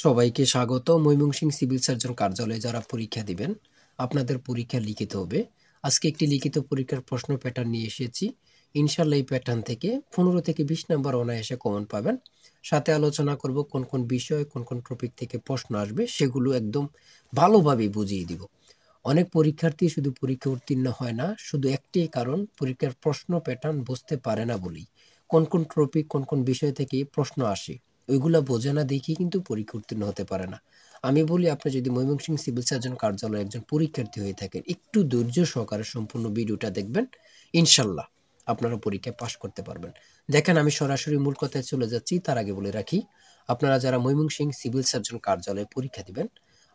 সবাইকে স্বাগত। Mymensingh civil surgeon কার্যালয়ে যারা পরীক্ষা দিবেন, আপনাদের পরীক্ষা লিখিত হবে। আজকে একটি লিখিত পরীক্ষার প্রশ্ন প্যাটার্ন নিয়ে এসেছি। ইনশাল্লাহ এই প্যাটার্ন থেকে 15 থেকে 20 নাম্বার অনায়াসে কমন পাবেন। সাথে আলোচনা করব কোন কোন বিষয়, কোন কোন টপিক থেকে প্রশ্ন আসবে, সেগুলো একদম ভালোভাবে বুঝিয়ে দিব। অনেক পরীক্ষার্থী শুধু পরীক্ষা উত্তীর্ণ হয় না, শুধু একটাই কারণ, পরীক্ষার প্রশ্ন প্যাটার্ন বুঝতে পারে না বলেই। কোন কোন টপিক, কোন কোন বিষয় থেকে প্রশ্ন আসে, ওইগুলা বোঝে না দেখেই কিন্তু পরীক্ষা উত্তীর্ণ হতে পারে না। আমি বলি, আপনি যদি ময়মনসিংহ সিভিল সার্জন কার্যালয়ে একজন পরীক্ষার্থী হয়ে থাকেন, একটু ধৈর্য সহকারে সম্পূর্ণ ভিডিওটা দেখবেন, ইনশাল্লাহ আপনারা পরীক্ষায় পাশ করতে পারবেন। দেখেন, আমি সরাসরি মূল কথায় চলে যাচ্ছি। তার আগে বলে রাখি, আপনারা যারা ময়মনসিংহ সিভিল সার্জন কার্যালয়ে পরীক্ষা দিবেন,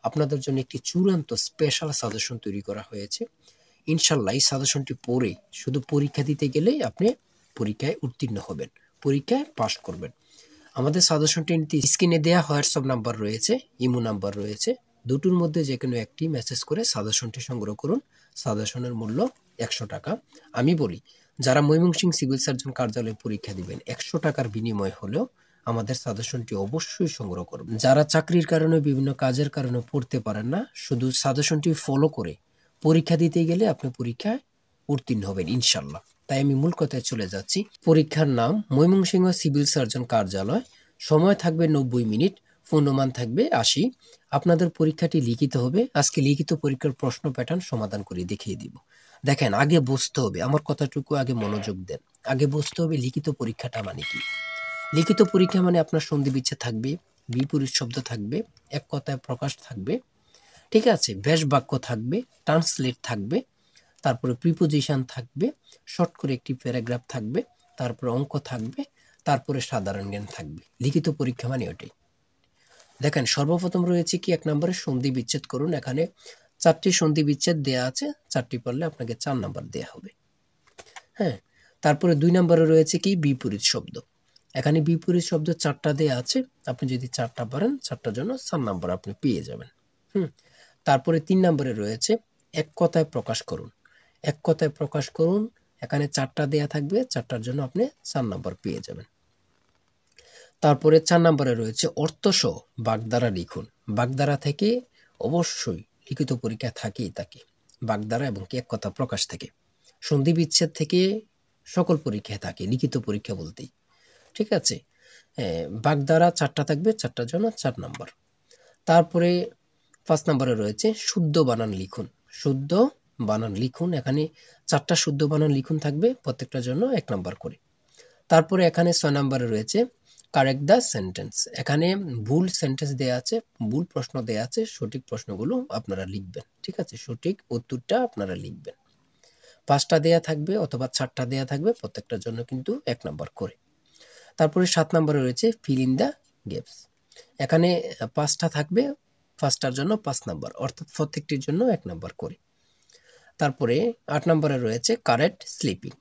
আপনাদের জন্য একটি চূড়ান্ত স্পেশাল সাজেশন তৈরি করা হয়েছে। ইনশাল্লাহ এই সাজেশনটি পড়ে শুধু পরীক্ষা দিতে গেলেই আপনি পরীক্ষায় উত্তীর্ণ হবেন, পরীক্ষায় পাশ করবেন। আমাদের সাজেশনটি স্ক্রিনে দেওয়া হোয়াটসঅ্যাপ নাম্বার রয়েছে, ইমো নাম্বার রয়েছে, দুটোর মধ্যে যে কোনো একটি মেসেজ করে সাজেশনটি সংগ্রহ করুন। সাজেশনের মূল্য 100 টাকা। আমি বলি, যারা ময়মনসিংহ সিভিল সার্জন কার্যালয়ে পরীক্ষা দিবেন, 100 টাকার বিনিময় হলেও আমাদের সাজেশনটি অবশ্যই সংগ্রহ করবেন। যারা চাকরির কারণে, বিভিন্ন কাজের কারণে পড়তে পারেন না, শুধু সাজেশনটি ফলো করে পরীক্ষা দিতে গেলে আপনি পরীক্ষায় উত্তীর্ণ হবেন ইনশাল্লাহ। তাই আমি মূল কথায় চলে যাচ্ছি। পরীক্ষার নাম ময়মনসিংহ সিভিল সার্জন কার্যালয়। সময় থাকবে 90 মিনিট, পূর্ণমান থাকবে 80। আপনাদের পরীক্ষাটি লিখিত হবে। আজকে লিখিত পরীক্ষার প্রশ্ন প্যাটার্ন সমাধান করে দেখিয়ে দিব। দেখেন, আগে বুঝতে হবে, আমার কথাটুকু আগে মনোযোগ দেন। আগে বুঝতে হবে লিখিত পরীক্ষাটা মানে কি। লিখিত পরীক্ষা মানে আপনার সন্ধি বিচ্ছেদ থাকবে, বিপরীত শব্দ থাকবে, এক কথায় প্রকাশ থাকবে, ঠিক আছে, ব্যাস বাক্য থাকবে, ট্রান্সলেট থাকবে, তারপরে প্রিপোজিশন থাকবে, শর্ট করে একটি প্যারাগ্রাফ থাকবে, তারপরে অঙ্ক থাকবে, তারপরে সাধারণ জ্ঞান থাকবে। লিখিত পরীক্ষা মানে ওটাই। দেখেন, সর্বপ্রথম রয়েছে কি, 1 নম্বরে সন্ধি বিচ্ছেদ করুন। এখানে 4টি সন্ধি বিচ্ছেদ দেয়া আছে, 4টি পারলে আপনাকে 4 নাম্বার দেয়া হবে। হ্যাঁ, তারপরে 2 নম্বরে রয়েছে কি, বিপরীত শব্দ। এখানে বিপরীত শব্দ 4টা দেয়া আছে, আপনি যদি 4টা পারেন, 4টার জন্য 4 নাম্বার আপনি পেয়ে যাবেন। তারপরে 3 নম্বরে রয়েছে এক কথায় প্রকাশ করুন। এক কথায় প্রকাশ করুন, এখানে 4টা দেয়া থাকবে, 4টার জন্য আপনি 4 নাম্বার পেয়ে যাবেন। তারপরে 4 নম্বরে রয়েছে অর্থসহ বাগধারা লিখুন। বাগধারা থেকে অবশ্যই লিখিত পরীক্ষা থাকেই থাকে, বাগধারা এবং এক কথা প্রকাশ থেকে। সন্ধি বিচ্ছেদ থেকে সকল পরীক্ষায় থাকে, লিখিত পরীক্ষা বলতেই, ঠিক আছে। বাগধারা 4টা থাকবে, 4টার জন্য 4 নাম্বার। তারপরে 5 নম্বরে রয়েছে শুদ্ধ বানান লিখুন। শুদ্ধ বানান লিখুন, এখানে 4টা শুদ্ধ বানান লিখুন থাকবে, প্রত্যেকটার জন্য 1 নাম্বার করে। তারপরে এখানে 6 নম্বরে রয়েছে কারেক্ট দ্য সেন্টেন্স। এখানে ভুল সেন্টেন্স দেয়া আছে, ভুল প্রশ্ন দেয়া আছে, সঠিক প্রশ্নগুলো আপনারা লিখবেন, ঠিক আছে, সঠিক উত্তরটা আপনারা লিখবেন। 5টা দেয়া থাকবে অথবা 4টা দেয়া থাকবে, প্রত্যেকটার জন্য কিন্তু 1 নাম্বার করে। তারপরে 7 নম্বরে রয়েছে ফিল ইন দ্য গ্যাপস। এখানে 5টা থাকবে, 5টার জন্য 5 নাম্বার, অর্থাৎ প্রত্যেকটির জন্য 1 নাম্বার করে। তারপরে 8 নম্বরে রয়েছে কারেক্ট স্লিপিং।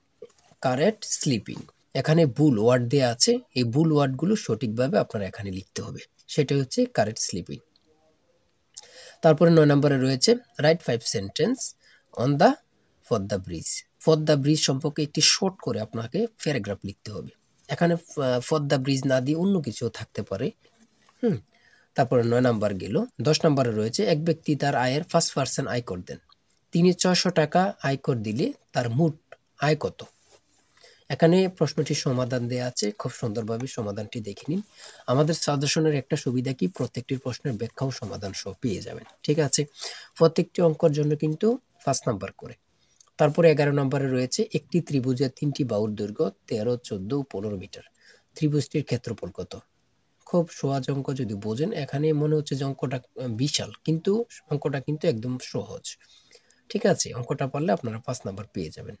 কারেক্ট স্লিপিং, এখানে ভুল ওয়ার্ড দেয়া আছে, এই ভুল ওয়ার্ডগুলো সঠিকভাবে আপনারা এখানে লিখতে হবে, সেটা হচ্ছে কারেক্ট স্লিপিং। তারপরে 9 নম্বরে রয়েছে right 5 sentence on the for the bridge. For the bridge সম্পর্কে একটি শর্ট করে আপনাকে প্যারাগ্রাফ লিখতে হবে। এখানে ফর দ্য ব্রিজ না দিয়ে অন্য কিছু থাকতে পারে। তারপরে 9 নাম্বার গেল। 10 নম্বরে রয়েছে এক ব্যক্তি তার আয়ের 5% আয়কর দেন। তিনি 600 টাকা আয়কর দিলে তার মোট আয় কত? এখানে প্রশ্নটির সমাধান দেয়া আছে, খুব সুন্দরভাবে সমাধানটি দেখে নিন। আমাদের সাজেশনের একটা সুবিধা কি, প্রত্যেকটির প্রশ্নের ব্যাখ্যা ও সমাধান সহ পেয়ে যাবেন, ঠিক আছে। প্রত্যেকটি অঙ্কের জন্য কিন্তু 5 নাম্বার করে। তারপরে 11 নম্বরে রয়েছে একটি ত্রিভুজের 3টি বাহুর দৈর্ঘ্য 13, 14 ও 15 মিটার। ত্রিভুজটির ক্ষেত্রফল কত? খুব সহজ অঙ্ক, যদি বোঝেন। এখানে মনে হচ্ছে যে অঙ্কটা বিশাল, কিন্তু অঙ্কটা কিন্তু একদম সহজ, ঠিক আছে। অঙ্কটা পারলে আপনারা 5 নাম্বার পেয়ে যাবেন।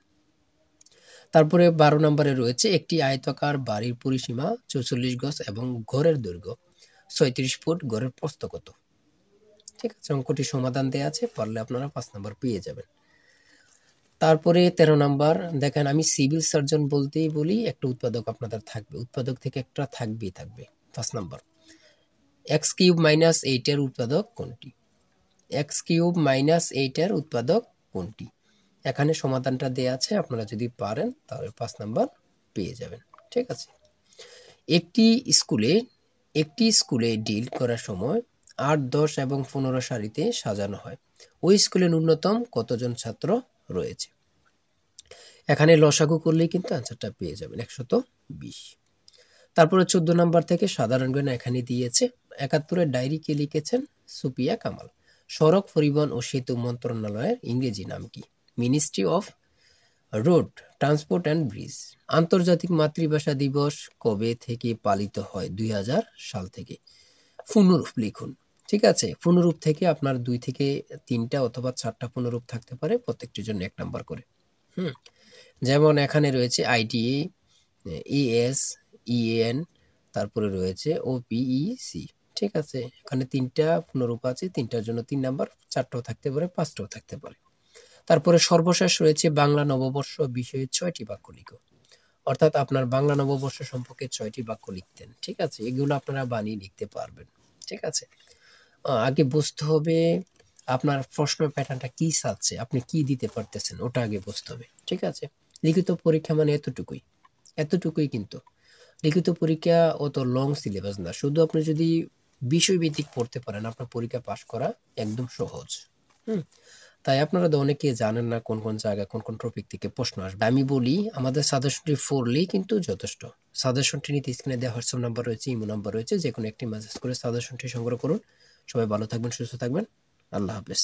তারপরে 12 নম্বরে রয়েছে একটি আয়তাকার বাড়ির পরিসীমা 44 গজ এবং ঘরের দৈর্ঘ্য 36 ফুট, ঘরের প্রস্থ কত? ঠিক আছে, অঙ্কটি সমাধান দেয়া আছে, পারলে আপনারা 5 নাম্বার পেয়ে যাবেন। তারপরে 13 নাম্বার, দেখেন, আমি সিভিল সার্জন বলতেই বলি একটা উৎপাদক আপনাদের থাকবে, উৎপাদক থেকে একটা থাকবেই থাকবে। 5 নাম্বার, x³ - 8 এর উৎপাদক কোনটি? x³ - 8 এর উৎপাদক কোনটি? এখানে সমাধানটা দেয়া আছে, আপনারা যদি পারেন তাহলে 5 নাম্বার পেয়ে যাবেন, ঠিক আছে। একটি স্কুলে একটি স্কুলে ডিল করার সময় ৮, ১০ এবং ১৫ সারিতে সাজানো হয়। ওই স্কুলে ন্যূনতম কতজন ছাত্র রয়েছে? এখানে লসাগু করলেই কিন্তু অ্যান্সারটা পেয়ে যাবেন ১২০। তারপরে ১৪ নাম্বার থেকে সাধারণ জ্ঞান এখানে দিয়েছে। ৭১-এর ডায়েরি কে লিখেছেন? সুপিয়া কামাল। সড়ক পরিবহন ও সেতু মন্ত্রণালয়ের ইংরেজি নাম কি? Ministry of road transport and bridge. আন্তর্জাতিক মাতৃভাষা দিবস কবে থেকে পালিত হয়? ২০০০ সাল থেকে। পুনরূপ লিখুন। ঠিক আছে, পুনরূপ থেকে আপনার ২ থেকে ৩টা অথবা ৪টা পুনরূপ থাকতে পারে, প্রত্যেকটির জন্য ১ নাম্বার করে। হুম, যেমন এখানে রয়েছে আইটিএ, এএস, ইএন, তারপরে রয়েছে ওপিইসি। ঠিক আছে, এখানে ৩টা পুনরূপ আছে, ৩টার জন্য ৩ নাম্বার, ৪টাও থাকতে পারে, ৫টাও থাকতে পারে। তারপরে সর্বশেষ রয়েছে বাংলা নববর্ষ বিষয়ে ৬টি বাক্য লিখো। অর্থাৎ আপনার বাংলা নববর্ষ সম্পর্কে ৬টি বাক্য লিখতেন। ঠিক আছে, এগুলো আপনারা বানিয়ে লিখতে পারবেন। ঠিক আছে, আগে বুঝতে হবে আপনার প্রশ্ন প্যাটার্নটা কি চাচ্ছে, আপনি কি দিতে পারতেছেন, ওটা আগে বুঝতে হবে। ঠিক আছে, লিখিত পরীক্ষা মানে এতটুকুই, এতটুকুই কিন্তু। লিখিত পরীক্ষা অত লং সিলেবাস না, শুধু আপনি যদি বিষয়ভিত্তিক পড়তে পারেন আপনার পরীক্ষা পাশ করা একদম সহজ। হুম, তাই আপনারা তো অনেকে জানেন না কোন কোন জায়গায় কোন কোন টপিক থেকে প্রশ্ন আসবে। আমি বলি আমাদের সাজেশনটি পড়লেই কিন্তু যথেষ্ট। সাজেশনটি নিতে স্ক্রিনে দেওয়া হোয়াটসঅ্যাপ নাম্বার রয়েছে, ইমো নাম্বার রয়েছে, যে কোনো একটি মেসেজ করে সাজেশনটি সংগ্রহ করুন। সবাই ভালো থাকবেন, সুস্থ থাকবেন। আল্লাহ হাফেজ।